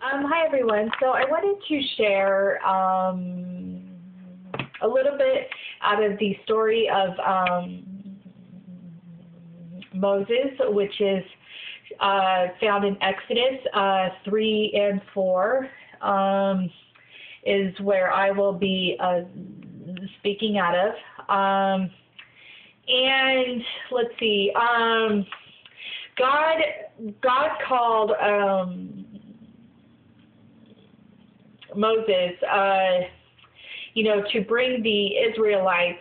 Hi everyone. So I wanted to share a little bit out of the story of Moses, which is found in Exodus 3 and 4, is where I will be speaking out of. And let's see, God called Moses, to bring the Israelites,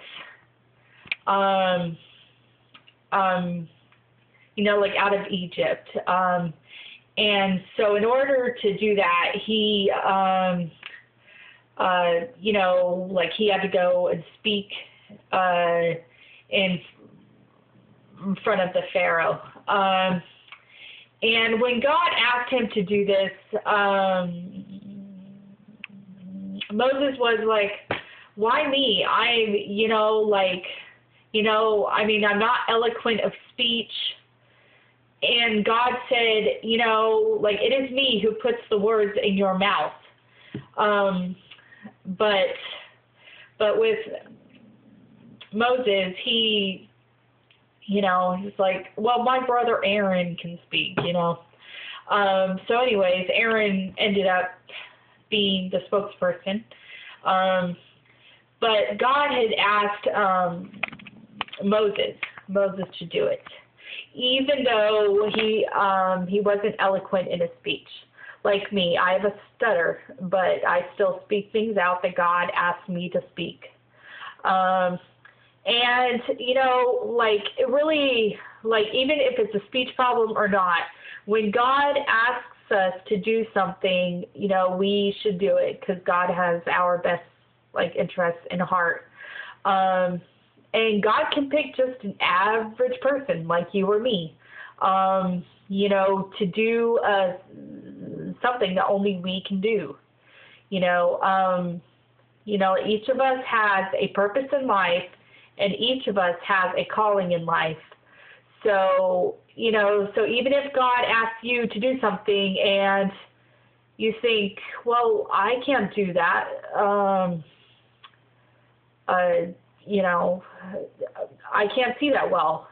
like out of Egypt. And so in order to do that, he, he had to go and speak in front of the Pharaoh. And when God asked him to do this, Moses was like, why me? I'm not eloquent of speech. And God said, it is me who puts the words in your mouth. But with Moses, he's like, well, my brother Aaron can speak, So anyways, Aaron ended up being the spokesperson. But God had asked Moses to do it, even though he wasn't eloquent in his speech. Like me, I have a stutter, but I still speak things out that God asked me to speak. And, it really, even if it's a speech problem or not, when God asks us to do something, we should do it because God has our best, interests in heart. And God can pick just an average person like you or me, to do something that only we can do. Each of us has a purpose in life, and each of us has a calling in life. So, so even if God asks you to do something and you think, well, I can't do that, I can't see that well,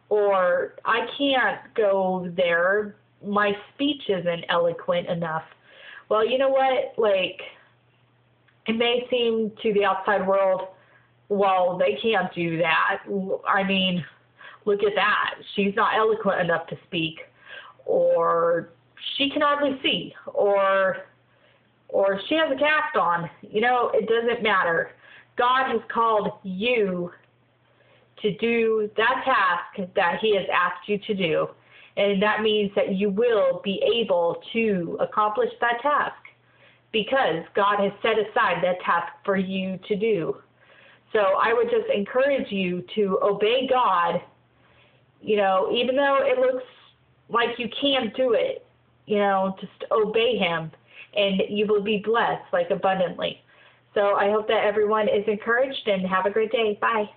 or I can't go there, my speech isn't eloquent enough. Well, you know what, it may seem to the outside world, well, they can't do that. I mean, look at that. She's not eloquent enough to speak, or she can hardly see, or she has a cast on. It doesn't matter. God has called you to do that task that he has asked you to do, and that means that you will be able to accomplish that task because God has set aside that task for you to do. So I would just encourage you to obey God, even though it looks like you can't do it, just obey him and you will be blessed abundantly. So I hope that everyone is encouraged and have a great day. Bye.